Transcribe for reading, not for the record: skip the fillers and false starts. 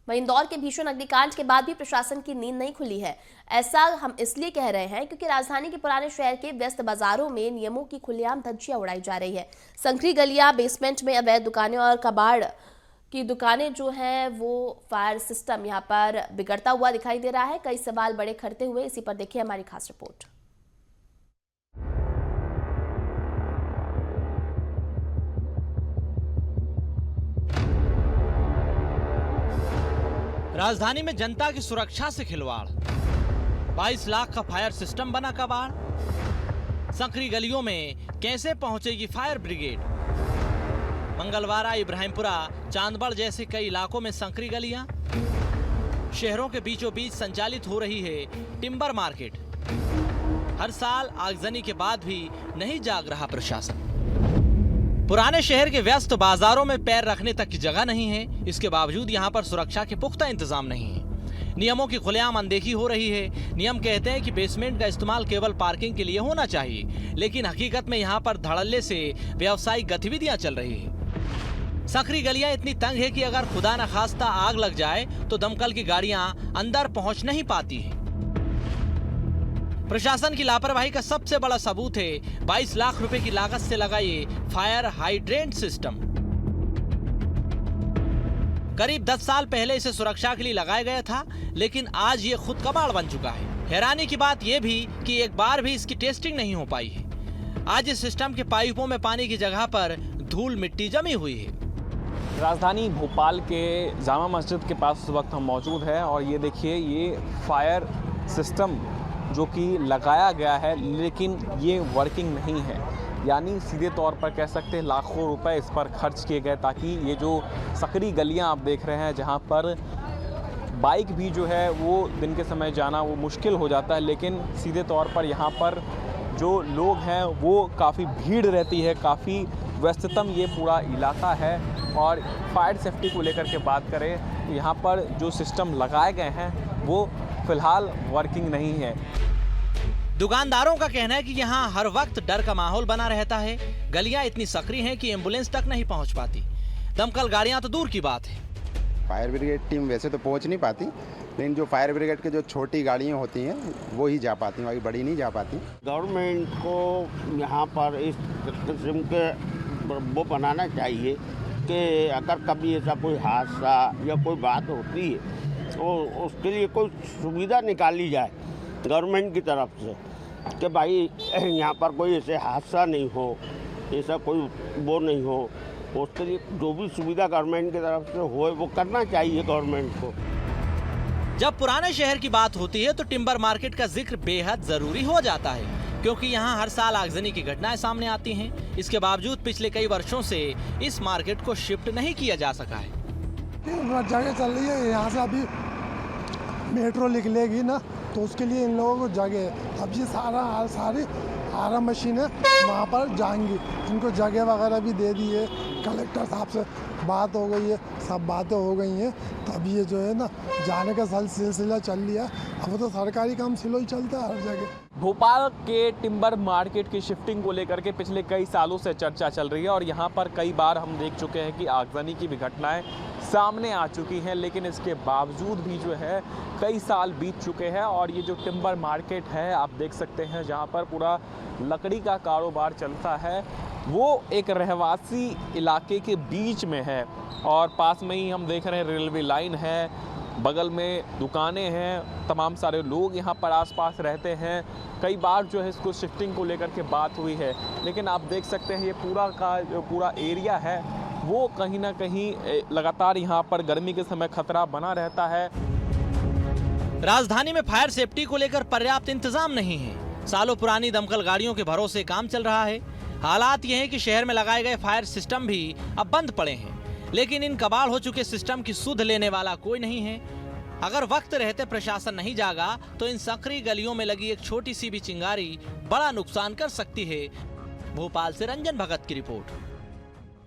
वहीं इंदौर के भीषण अग्निकांड के बाद भी प्रशासन की नींद नहीं खुली है। ऐसा हम इसलिए कह रहे हैं क्योंकि राजधानी के पुराने शहर के व्यस्त बाजारों में नियमों की खुलेआम धज्जियां उड़ाई जा रही है। संकरी गलियां, बेसमेंट में अवैध दुकानें और कबाड़ की दुकानें जो हैं वो फायर सिस्टम यहाँ पर बिगड़ता हुआ दिखाई दे रहा है। कई सवाल बड़े खड़ते हुए, इसी पर देखिए हमारी खास रिपोर्ट। राजधानी में जनता की सुरक्षा से खिलवाड़, 22 लाख का फायर सिस्टम बना कबाड़। संकरी गलियों में कैसे पहुंचेगी फायर ब्रिगेड? मंगलवारा, इब्राहिमपुरा, चांदबड़ जैसे कई इलाकों में संकरी गलियां। शहरों के बीचों बीच संचालित हो रही है टिम्बर मार्केट। हर साल आगजनी के बाद भी नहीं जाग रहा प्रशासन। पुराने शहर के व्यस्त बाजारों में पैर रखने तक की जगह नहीं है। इसके बावजूद यहाँ पर सुरक्षा के पुख्ता इंतजाम नहीं है। नियमों की खुलेआम अनदेखी हो रही है। नियम कहते हैं कि बेसमेंट का इस्तेमाल केवल पार्किंग के लिए होना चाहिए, लेकिन हकीकत में यहाँ पर धड़ल्ले से व्यावसायिक गतिविधियां चल रही है। संकरी गलियां इतनी तंग है कि अगर खुदा न खास्ता आग लग जाए तो दमकल की गाड़ियां अंदर पहुंच नहीं पाती हैं। प्रशासन की लापरवाही का सबसे बड़ा सबूत है 22 लाख रुपए की लागत से लगा ये फायर हाइड्रेंट सिस्टम। करीब 10 साल पहले इसे सुरक्षा के लिए लगाया गया था, लेकिन आज ये खुद कबाड़ बन चुका है। हैरानी की बात यह भी कि एक बार भी इसकी टेस्टिंग नहीं हो पाई है। आज इस सिस्टम के पाइपों में पानी की जगह पर धूल मिट्टी जमी हुई है। राजधानी भोपाल के जामा मस्जिद के पास इस वक्त हम मौजूद हैं और ये देखिए, ये फायर सिस्टम जो कि लगाया गया है, लेकिन ये वर्किंग नहीं है। यानी सीधे तौर पर कह सकते हैं लाखों रुपए इस पर खर्च किए गए ताकि ये जो संकरी गलियां आप देख रहे हैं, जहां पर बाइक भी जो है वो दिन के समय जाना वो मुश्किल हो जाता है, लेकिन सीधे तौर पर यहाँ पर जो लोग हैं वो काफ़ी भीड़ रहती है, काफ़ी व्यस्ततम ये पूरा इलाका है। और फायर सेफ्टी को लेकर के बात करें, यहाँ पर जो सिस्टम लगाए गए हैं वो फिलहाल वर्किंग नहीं है। दुकानदारों का कहना है कि यहाँ हर वक्त डर का माहौल बना रहता है। गलियां इतनी सकरी हैं कि एम्बुलेंस तक नहीं पहुँच पाती। दमकल गाड़ियां तो दूर की बात है। फायर ब्रिगेड टीम वैसे तो पहुँच नहीं पाती, लेकिन जो फायर ब्रिगेड के जो छोटी गाड़ियाँ होती हैं वो ही जा पाती हैं, बड़ी नहीं जा पाती। गवर्नमेंट को यहाँ पर इस किस्म के वो बनाना चाहिए कि अगर कभी ऐसा कोई हादसा या कोई बात होती है तो उसके लिए कोई सुविधा निकाली जाए गवर्नमेंट की तरफ से कि भाई यहाँ पर कोई ऐसे हादसा नहीं हो, ऐसा कोई वो नहीं हो। उसके लिए जो भी सुविधा गवर्नमेंट की तरफ से हो वो करना चाहिए गवर्नमेंट को। जब पुराने शहर की बात होती है तो टिम्बर मार्केट का जिक्र बेहद जरूरी हो जाता है, क्योंकि यहाँ हर साल आगजनी की घटनाएं सामने आती हैं। इसके बावजूद पिछले कई वर्षों से इस मार्केट को शिफ्ट नहीं किया जा सका है। जगह चल रही है, यहाँ से अभी मेट्रो निकलेगी ना तो उसके लिए इन लोगों को जगह है। अब ये सारी आरा मशीनें वहाँ पर जाएंगी, इनको जगह वगैरह भी दे दी है। कलेक्टर साहब से बात हो गई है, सब बातें हो गई हैं, तो अब ये जो है ना जाने का सिलसिला चल लिया। अब तो सरकारी काम स्लो ही चलता है हर जगह। भोपाल के टिम्बर मार्केट की शिफ्टिंग को लेकर के पिछले कई सालों से चर्चा चल रही है और यहाँ पर कई बार हम देख चुके हैं कि आगजनी की भी घटनाएं सामने आ चुकी हैं, लेकिन इसके बावजूद भी जो है कई साल बीत चुके हैं। और ये जो टिम्बर मार्केट है आप देख सकते हैं, जहाँ पर पूरा लकड़ी का कारोबार चलता है, वो एक रहवासी इलाके के बीच में है और पास में ही हम देख रहे हैं रेलवे लाइन है, बगल में दुकानें हैं, तमाम सारे लोग यहाँ पर आसपास रहते हैं। कई बार जो है इसको शिफ्टिंग को लेकर के बात हुई है, लेकिन आप देख सकते हैं ये पूरा का जो पूरा एरिया है वो कहीं ना कहीं लगातार यहाँ पर गर्मी के समय खतरा बना रहता है। राजधानी में फायर सेफ्टी को लेकर पर्याप्त इंतजाम नहीं है। सालों पुरानी दमकल गाड़ियों के भरोसे काम चल रहा है। हालात ये है कि शहर में लगाए गए फायर सिस्टम भी अब बंद पड़े हैं, लेकिन इन कबाड़ हो चुके सिस्टम की सुध लेने वाला कोई नहीं है। अगर वक्त रहते प्रशासन नहीं जागा तो इन संकरी गलियों में लगी एक छोटी सी भी चिंगारी बड़ा नुकसान कर सकती है। भोपाल से रंजन भगत की रिपोर्ट।